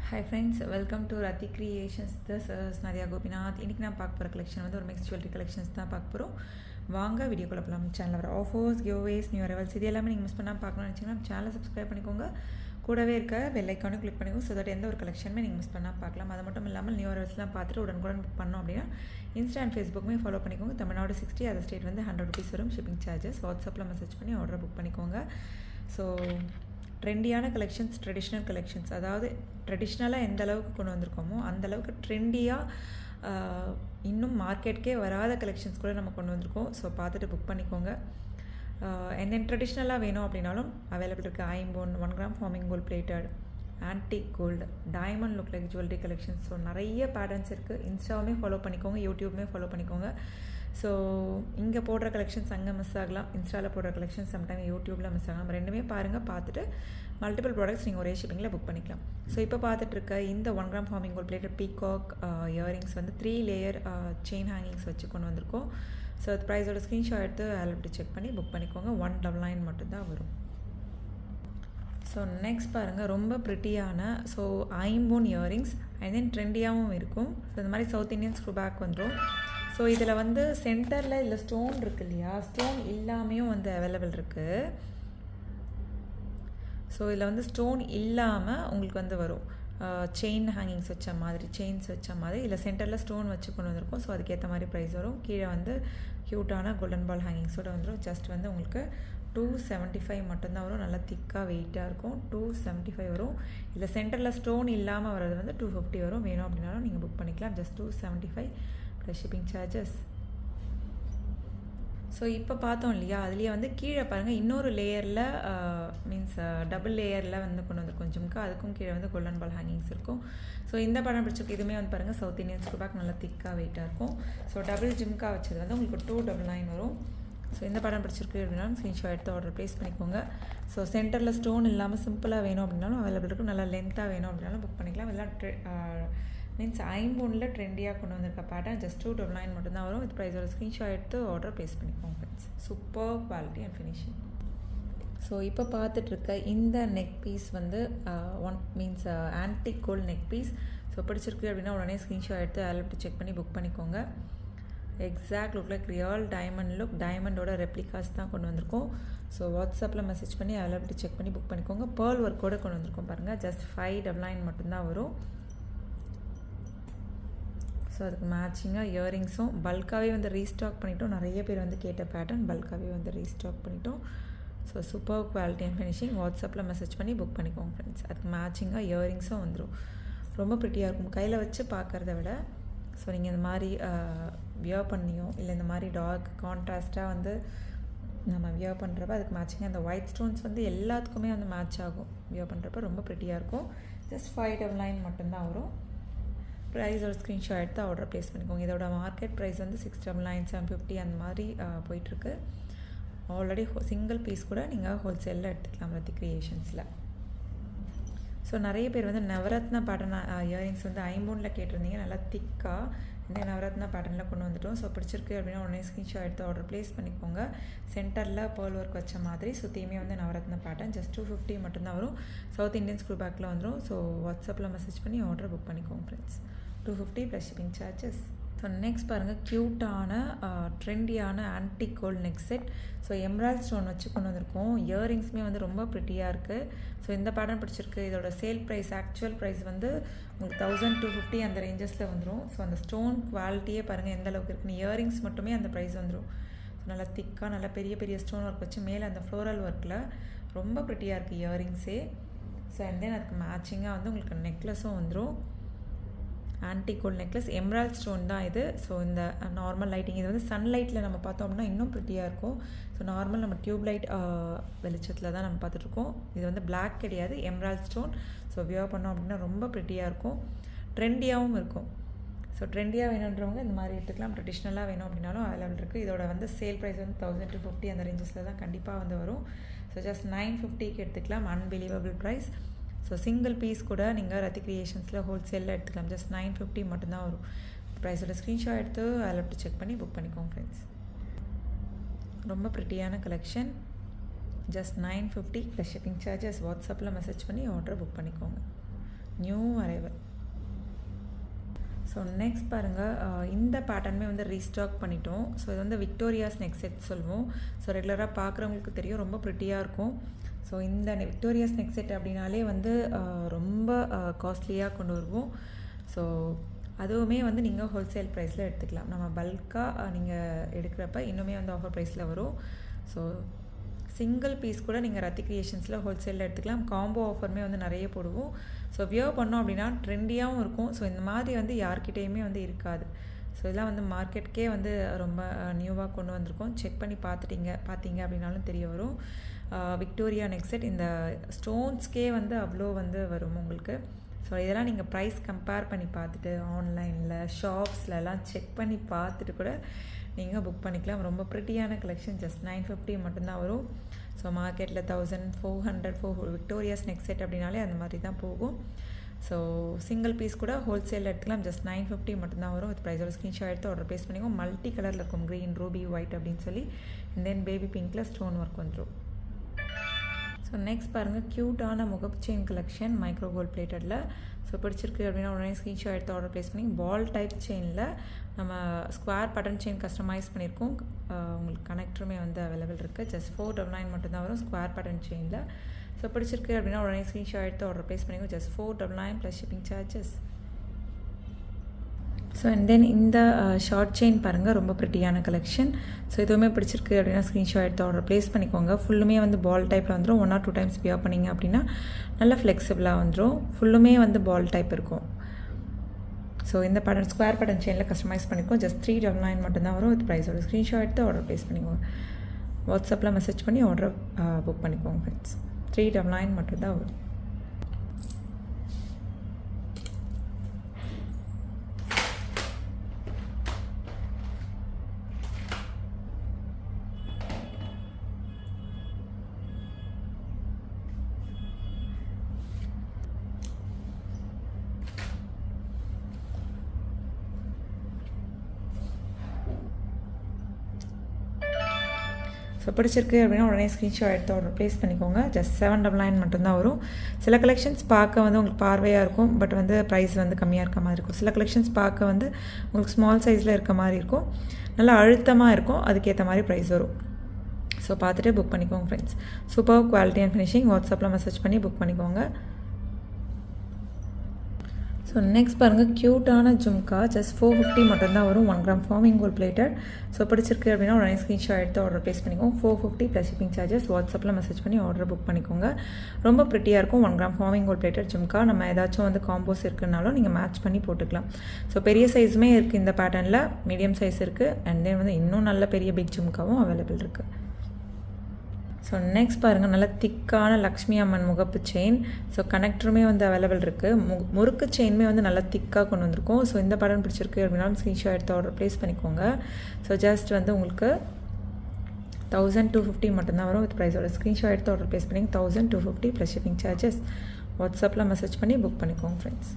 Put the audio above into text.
Hi friends, welcome to Rati Creations. This is Nadia Gopinath. இன்னைக்கு நான் பார்க்க போகிற கலெக்ஷன் வந்து ஒரு மிக்ஸ் ஜுவல்லரி கலெக்ஷன்ஸ் தான் பார்க்க போகிறோம். வாங்க வீடியோக்குள்ள போகலாம். சேனலில் வர ஆஃபர்ஸ், கிவ்அவேஸ், நியூ அரைவல்ஸ் இது எல்லாமே நீங்கள் மிஸ் பண்ணாமல் பார்க்கணும்னு நினச்சிங்கன்னா சேனலை சப்ஸ்கிரைப் பண்ணிக்கோங்க. கூடவே இருக்க பெல் ஐக்கானும் கிளிக் பண்ணிக்கோங்க. ஸோ தட் எந்த ஒரு கலெக்ஷனுமே நீங்கள் மிஸ் பண்ணால் பார்க்கலாம். அது மட்டும் இல்லாமல் நியூ அரைவல்ஸ்லாம் பார்த்துட்டு உடனுக்குடன் புக் பண்ணோம் அப்படின்னா இன்ஸ்டா அண்ட் ஃபேஸ்புக்குமே ஃபாலோ பண்ணிக்கோங்க. தமிழ்நாடு 60, அதர் ஸ்டேட் வந்து 100 rupees வரும் ஷிப்பிங் சார்ஜஸ். வாட்ஸ்அப்பில் மெசேஜ் பண்ணி ஆர்டர் புக் பண்ணிக்கோங்க. ஸோ ட்ரெண்டியான கலெக்ஷன்ஸ், ட்ரெடிஷ்னல் கலெக்ஷன்ஸ், அதாவது ட்ரெடிஷ்னலாக எந்த அளவுக்கு கொண்டு வந்திருக்கோமோ அந்தளவுக்கு ட்ரெண்டியாக இன்னும் மார்க்கெட்டுக்கே வராத கலெக்ஷன்ஸ் கூட நம்ம கொண்டு வந்திருக்கோம். ஸோ பார்த்துட்டு புக் பண்ணிக்கோங்க. என்ன ட்ரெடிஷ்னலாக வேணும் அப்படின்னாலும் அவைலபிள் இருக்குது. ஐம்போன், 1 gram forming gold plated, antique gold, diamond look like jewellery collections. So நிறைய பேட்டர்ன்ஸ் இருக்குது. இன்ஸ்டாவுமே ஃபாலோ பண்ணிக்கோங்க, யூடியூப்மே ஃபாலோ பண்ணிக்கோங்க. ஸோ இங்கே போடுற கலெக்ஷன்ஸ் அங்கே மிஸ் ஆகலாம், இன்ஸ்டாவில் போடுற கலெக்ஷன்ஸ் சம்டைம் யூடியூப்பில் மிஸ் ஆகலாம். ரெண்டுமே பாருங்கள், பார்த்துட்டு மல்டிபிள் ப்ராடக்ட்ஸ் நீங்கள் ஒரே ஷிப்பிங்கில் புக் பண்ணிக்கலாம். ஸோ இப்போ பார்த்துட்ருக்க இந்த 1 gram forming gold plated peacock earrings வந்து 3 லேயர் செயின் ஹேங்கிங்ஸ் வச்சு கொண்டு வந்திருக்கோம். ஸோ அது ப்ரைஸோட ஸ்க்ரீன்ஷாட் எடுத்து அதில் செக் பண்ணி புக் பண்ணிக்கோங்க. 199 மட்டும்தான் வரும். ஸோ நெக்ஸ்ட் பாருங்கள், ரொம்ப ப்ரிட்டியான ஸோ ஐம்போன் இயரிங்ஸ் அண்ட் தென் ட்ரெண்டியாகவும் இருக்கும். ஸோ இந்த மாதிரி சவுத் இண்டியன் ஸ்க்ரூ பேக் வந்துடும். ஸோ இதில் வந்து சென்டரில் இல்லை ஸ்டோன் இருக்குது இல்லையா, ஸ்டோன் இல்லாமையும் வந்து அவைலபிள் இருக்குது. ஸோ இதில் வந்து ஸ்டோன் இல்லாமல் உங்களுக்கு வந்து வரும். செயின் ஹேங்கிங்ஸ் வச்ச மாதிரி, செயின்ஸ் வச்ச மாதிரி இல்லை சென்டரில் ஸ்டோன் வச்சு கொண்டு வந்திருக்கும். ஸோ அதுக்கேற்ற மாதிரி ப்ரைஸ் வரும். கீழே வந்து க்யூட்டான கோல்டன் பால் ஹேங்கிங்ஸோடு வந்துடும். ஜஸ்ட் வந்து உங்களுக்கு 275 மட்டும்தான் வரும். நல்லா திக்காக வெயிட்டாக இருக்கும். 275 வரும். இல்லை சென்டரில் ஸ்டோன் இல்லாமல் வர்றது வந்து 250 வரும். வேணும் அப்படின்னாலும் நீங்கள் புக் பண்ணிக்கலாம். Just 275 plus shipping charges. So இப்போ பார்த்தோம் இல்லையா, அதுலேயே வந்து கீழே பாருங்கள் இன்னொரு லேயரில் மீன்ஸ் டபுள் லேயரில் வந்து கொண்டு வந்திருக்கும் ஜிம்கா. அதுக்கும் கீழே வந்து கோல்டன் பால் ஹேங்கிங்ஸ் இருக்கும். ஸோ இந்த படம் பிடிச்சிருக்கு. இதுவுமே வந்து பாருங்கள் சவுத் இண்டியன் ஸ்க்ரூ பேக் நல்லா திக்காக வெயிட்டாக இருக்கும். ஸோ டபுள் ஜிம்கா வச்சது வந்து உங்களுக்கு 299 வரும். ஸோ இந்த படம் பிடிச்சிருக்கு அப்படின்னா ஸ்க்ரீன்ஷாட் எடுத்து ஆர்டர் ப்ளேஸ் பண்ணிக்கோங்க. ஸோ சென்டரில் ஸ்டோன் இல்லாமல் சிம்பிளாக வேணும் அப்படின்னாலும் அவைலபிள் இருக்கும். நல்லா லென்த்தாக வேணும் அப்படின்னாலும் புக் பண்ணிக்கலாம். இதெல்லாம் மீன்ஸ் ஐம்போனில் ட்ரெண்டியாக கொண்டு வந்திருக்க பேட்டர்ன் ஜஸ்ட் 299 மட்டும்தான் வரும். இது ப்ரைஸோட ஸ்க்ரீன்ஷாட் எடுத்து ஆர்டர் ப்ளேஸ் பண்ணிக்கோங்க friends. Super quality and finishing. So இப்போ பார்த்துட்ருக்க இந்த நெக் பீஸ் வந்து means antique gold neck piece. So பிடிச்சிருக்கு அப்படின்னா உடனே ஸ்க்ரீன்ஷாட் எடுத்து அதில் செக் பண்ணி புக் பண்ணிக்கோங்க. Exact look like real diamond look, டைமண்டோட ரெப்ளிகாஸ் தான் கொண்டு வந்திருக்கோம். ஸோ வாட்ஸ்அப்பில் மெசேஜ் பண்ணி அதில் செக் பண்ணி புக் பண்ணிக்கோங்க. பேர்ல் ஒர்க்கோடு கொண்டு வந்திருக்கோம் பாருங்கள். ஜஸ்ட் 599 மட்டும்தான் வரும். ஸோ அதுக்கு மேட்சிங்காக இயரிங்ஸும் பல்காகவே வந்து ரீஸ்டாக் பண்ணிட்டோம். நிறைய பேர் வந்து கேட்ட பேட்டர்ன் பல்காகவே வந்து ரீஸ்டாக் பண்ணிட்டோம். So super quality and finishing. வாட்ஸ்அப்பில் மெசேஜ் பண்ணி புக் பண்ணிக்கோங்க ஃப்ரெண்ட்ஸ். அதுக்கு மேட்சிங்காக இயரிங்ஸும் வந்துடும். ரொம்ப ப்ரிட்டியாக இருக்கும் கையில் வச்சு பார்க்குறத விட. ஸோ நீங்கள் இந்த மாதிரி வியர் பண்ணியோ இல்லை இந்த மாதிரி டார்க் கான்ட்ராஸ்ட்டாக வந்து நம்ம வியர் பண்ணுறப்ப அதுக்கு மேட்சிங்காக அந்த ஒயிட் ஸ்டோன்ஸ் வந்து எல்லாத்துக்குமே வந்து மேட்ச் ஆகும். வியர் பண்ணுறப்ப ரொம்ப ப்ரிட்டியாக இருக்கும். ஜஸ்ட் 599 மட்டும்தான் வரும். ப்ரைஸோட ஸ்க்ரீன்ஷாட் எடுத்து ஆர்டர் ப்ளேஸ் பண்ணிக்கோங்க. இதோட மார்க்கெட் ப்ரைஸ் வந்து 699, 750 அந்த மாதிரி போயிட்டுருக்கு. ஆல்ரெடி சிங்கிள் பீஸ் கூட நீங்கள் ஹோல்சேலில் எடுத்துக்கலாம் ரத்தி க்ரியேஷன்ஸில். ஸோ நிறைய பேர் வந்து நவரத்னா பேட்டர்ன் இயரிங்ஸ் வந்து ஐம்போனில் கேட்டிருந்தீங்க. நல்லா திக்காக இந்த நவரத்னா பேட்டர்னில் கொண்டு வந்துட்டோம். ஸோ பிடிச்சிருக்கு அப்படின்னா உடனே ஸ்க்ரீன்ஷாட் எடுத்து ஆர்டர் ப்ளேஸ் பண்ணிக்கோங்க. சென்டரில் பேர்ல் ஒர்க் வச்ச மாதிரி சுற்றியுமே வந்து நவரத்னா பேட்டர்ன் ஜஸ்ட் 250 மட்டும்தான் வரும். சவுத் இண்டியன் ஸ்க்ரூ பேக்கில் வந்துடும். ஸோ வாட்ஸ்அப்பில் மெசேஜ் பண்ணி ஆர்டர் புக் பண்ணிக்கோங்க friends. 250 plus shipping charges. So next பாருங்கள், க்யூட்டான ட்ரெண்டியான antique gold neck set. So emerald stone வச்சு கொண்டு வந்திருக்கோம். இயரிங்ஸுமே வந்து ரொம்ப ப்ரிட்டியாக இருக்குது. ஸோ இந்த பேட்டர்ன் பிடிச்சிருக்கு. இதோட சேல் ப்ரைஸ், ஆக்சுவல் ப்ரைஸ் வந்து உங்களுக்கு 1250 அந்த ரேஞ்சஸில் வந்துடும். ஸோ அந்த ஸ்டோன் குவாலிட்டியே பாருங்கள் எந்த அளவுக்கு இருக்குன்னு. இயரிங்ஸ் மட்டுமே அந்த ப்ரைஸ் வந்துடும். ஸோ நல்லா திக்காக நல்லா பெரிய பெரிய ஸ்டோன் ஒர்க் வச்சு மேலே அந்த ஃப்ளோரல் ஒர்க்கில் ரொம்ப ப்ரிட்டியாக இருக்குது இயரிங்ஸே. ஸோ அண்ட் தென் அதுக்கு மேட்சிங்காக வந்து உங்களுக்கு நெக்லஸும் வந்துடும். Antique gold necklace, emerald stone தான் இது. ஸோ இந்த நார்மல் லைட்டிங் இது வந்து சன்லைட்டில் நம்ம பார்த்தோம் அப்படின்னா இன்னும் ப்ரிட்டியாக இருக்கும். ஸோ நார்மல் நம்ம டியூப் லைட் வெளிச்சத்தில் தான் நம்ம பார்த்துட்ருக்கோம். இது வந்து பிளாக் கிடையாது, எம்ராய்ட் ஸ்டோன். ஸோ வியர் பண்ணோம் அப்படின்னா ரொம்ப ப்ரிட்டியாக இருக்கும், ட்ரெண்டியாகவும் இருக்கும். ஸோ ட்ரெண்டியாக வேணுன்றவங்க இந்த மாதிரி எடுத்துக்கலாம். ட்ரெடிஷ்னலாக வேணும் அப்படின்னாலும் அவைலபிள் இருக்குது. இதோட வந்து சேல் ப்ரைஸ் வந்து 1250 அந்த ரேஞ்சஸில் தான் கண்டிப்பாக வந்து வரும். ஸோ ஜஸ்ட் 950க்கு எடுத்துக்கலாம். Unbelievable price. So single piece கூட நீங்கள் ரத்தி க்ரியேஷன்ஸில் ஹோல்சேலில் எடுத்துக்கலாம். ஜஸ்ட் 950 மட்டும்தான் வரும். ப்ரைஸோட ஸ்க்ரீன்ஷாட் எடுத்து அதில் செக் பண்ணி புக் பண்ணிக்கோங்க ஃப்ரெண்ட்ஸ். ரொம்ப ப்ரிட்டியான collection. Just 950 plus shipping charges. வாட்ஸ்அப்பில் மெசேஜ் பண்ணி ஆர்டர் புக் பண்ணிக்கோங்க. New arrival. ஸோ நெக்ஸ்ட் பாருங்கள், இந்த பேட்டர்னுமே வந்து ரீஸ்டாக் பண்ணிட்டோம். ஸோ இது வந்து விக்டோரியாஸ் நெக் செட் சொல்லுவோம். ஸோ ரெகுலராக பார்க்குறவங்களுக்கு தெரியும், ரொம்ப ப்ரிட்டியாக இருக்கும். ஸோ இந்த விக்டோரியாஸ் நெக் செட் அப்படின்னாலே வந்து ரொம்ப காஸ்ட்லியாக கொண்டு வருவோம். ஸோ அதுவுமே வந்து நீங்கள் ஹோல்சேல் ப்ரைஸில் எடுத்துக்கலாம். நம்ம பல்காக நீங்கள் எடுக்கிறப்ப இன்னுமே வந்து ஆஃபர் ப்ரைஸில் வரும். ஸோ சிங்கிள் பீஸ் கூட நீங்கள் ரத்தி கிரியேஷன்ஸில் ஹோல்சேலில் எடுத்துக்கலாம். காம்போ ஆஃபருமே வந்து நிறைய போடுவோம். ஸோ வியர் பண்ணோம் அப்படின்னா ட்ரெண்டியாகவும் இருக்கும். ஸோ இந்த மாதிரி வந்து யார்கிட்டேயுமே வந்து இருக்காது. ஸோ இதெல்லாம் வந்து மார்க்கெட்டுக்கே வந்து ரொம்ப நியூவாக கொண்டு வந்திருக்கோம். செக் பண்ணி பார்த்தீங்க அப்படின்னாலும் தெரிய வரும். விக்டோரியா நெக் செட் இந்த ஸ்டோன்ஸ்க்கே வந்து அவ்வளோ வந்து வரும் உங்களுக்கு. ஸோ இதெல்லாம் நீங்கள் ப்ரைஸ் கம்பேர் பண்ணி பார்த்துட்டு ஆன்லைனில் ஷாப்ஸ்லலாம் செக் பண்ணி பார்த்துட்டு கூட நீங்கள் புக் பண்ணிக்கலாம். ரொம்ப ப்ரிட்டியான கலெக்ஷன். ஜஸ்ட் 950 மட்டும்தான் வரும். ஸோ மார்க்கெட்டில் 1400 விக்டோரியாஸ் நெக் செட் அப்படின்னாலே அந்த மாதிரி தான் போகும். ஸோ சிங்கிள் பீஸ் கூட ஹோல்சேலில் எடுத்துக்கலாம். ஜஸ்ட் 950 மட்டும்தான் வரும். வித் ப்ரைஸோட ஸ்க்ரீன்ஷாட் எடுத்து ஆர்டர் ப்ளேஸ் பண்ணிக்கோங்க. மல்டி கலரில் இருக்கும், க்ரீன், ரூபி, ஒயிட் அப்படின்னு சொல்லி. தென் பேபி பிங்க்கில் ஸ்டோன் ஒர்க் வந்துடும். ஸோ நெக்ஸ்ட் பாருங்கள், க்யூட்டான முகப்பு செயின் கலெக்ஷன் மைக்ரோ கோல்ட் பிளேட்டடில். ஸோ பிடிச்சிருக்கு அப்படின்னா உடனே ஸ்க்ரீன்ஷாட் எடுத்து ஆர்டர் ப்ளேஸ் பண்ணி பால் டைப் செயினில் நம்ம ஸ்கொயர் பட்டன் செயின் கஸ்டமைஸ் பண்ணியிருக்கோம். உங்களுக்கு கனெக்டருமே வந்து அவைலபிள் இருக்குது. ஜஸ்ட் 499 மட்டும்தான் வரும் ஸ்கொயர் பட்டன் செயினில். ஸோ பிடிச்சிருக்கு அப்படின்னா உடனே ஸ்க்ரீன்ஷாட் எடுத்து ஆர்டர் ப்ளேஸ் பண்ணிக்கோங்க. Just 499 plus shipping charges. So and then இந்த ஷார்ட் செயின் பாருங்கள், ரொம்ப ப்ரிட்டியான கலெக்ஷன். ஸோ இதுவுமே பிடிச்சிருக்கு அப்படின்னா ஸ்க்ரீன்ஷாட் எடுத்து ஆர்டர் ப்ளேஸ் பண்ணிக்கோங்க. ஃபுல்லுமே வந்து பால் டைப்பில் வந்துடும். 1 or 2 times வியர் பண்ணிங்க அப்படின்னா நல்லா ஃப்ளெக்சிபிளாக வந்துடும். ஃபுல்லுமே வந்து பால் டைப் இருக்கும். ஸோ இந்த பேட்டர்ன் ஸ்கொயர் பேட்டர்ன் செயினில் கஸ்டமைஸ் பண்ணிக்கோம். ஜஸ்ட் 399 மட்டும்தான் வரும். வித் ப்ரைஸோட ஸ்க்ரீன்ஷாட் எடுத்து ஆர்டர் ப்ளேஸ் பண்ணிக்கோங்க. வாட்ஸ்அப்பில் மெசேஜ் பண்ணி ஆர்டர் புக் பண்ணிக்கோங்க ஃப்ரெண்ட்ஸ். 399 மட்டும்தான் வரும். ஸோ பிடிச்சிருக்கு அப்படின்னா உடனே ஸ்க்ரீன்ஷாட் எடுத்து ஆர்டர் ப்ளேஸ் பண்ணிக்கோங்க. ஜஸ்ட் 799 மட்டும்தான் வரும். சில கலெக்ஷன்ஸ் பார்க்க வந்து உங்களுக்கு பார்வையாக இருக்கும், பட் வந்து ப்ரைஸ் வந்து கம்மியாக இருக்க மாதிரி இருக்கும். சில கலெக்ஷன்ஸ் பார்க்க வந்து உங்களுக்கு ஸ்மால் சைஸில் இருக்க மாதிரி இருக்கும், நல்லா அழுத்தமாக இருக்கும், அதுக்கேற்ற மாதிரி ப்ரைஸ் வரும். ஸோ பார்த்துட்டு புக் பண்ணிக்கோங்க friends. Super quality and finishing. வாட்ஸ்அப்பில் மெசேஜ் பண்ணி புக் பண்ணிக்கோங்க. ஸோ நெக்ஸ்ட் பாருங்கள், க்யூட்டான ஜும்கா. ஜஸ்ட் 450 மட்டும்தான் வரும். 1 gram forming gold plated. So பிடிச்சிருக்கு அப்படின்னா உடனே ஸ்க்ரீன்ஷாட் எடுத்து ஆர்டர் ப்ளேஸ் பண்ணிக்கோங்க. 450 ப்ளஸ் ஷிப்பிங் சார்ஜஸ். வாட்ஸ்அப்பில் மெசேஜ் பண்ணி ஆர்டர் புக் பண்ணிக்கோங்க. ரொம்ப ப்ரிட்டியாக இருக்கும். 1 gram forming gold plated jhumka. நம்ம ஏதாச்சும் வந்து காம்போஸ் இருக்குனாலும் நீங்கள் மேட்ச் பண்ணி போட்டுக்கலாம். ஸோ பெரிய சைஸுமே இருக்குது இந்த பேட்டர்னில், மீடியம் சைஸ் இருக்குது, அண்ட் தென் வந்து இன்னும் நல்ல பெரிய பிக் ஜும்காவும் அவைலபிள் இருக்குது. ஸோ நெக்ஸ்ட் பாருங்கள், நல்ல திக்கான லக்ஷ்மி அம்மன் முகப்பு செயின். ஸோ கனெக்டருமே வந்து அவைலபிள் இருக்குது. முறுக்கு செயினுமே வந்து நல்லா திக்காக கொண்டு வந்திருக்கும். ஸோ இந்த படம் பிடிச்சிருக்கு அப்படின்னா ஸ்க்ரீன்ஷாட் எடுத்து ஆர்டர் ப்ளேஸ் பண்ணிக்கோங்க. ஸோ ஜஸ்ட் வந்து உங்களுக்கு 1250 மட்டும்தான் வரும். வித் ப்ரைஸோட ஸ்க்ரீன்ஷாட் எடுத்து ஆர்டர் ப்ளேஸ் பண்ணிங்க. 1250 ப்ளஸ் ஷிப்பிங் சார்ஜஸ். வாட்ஸ்அப்பில் மெசேஜ் பண்ணி புக் பண்ணிக்கோங்க ஃப்ரெண்ட்ஸ்.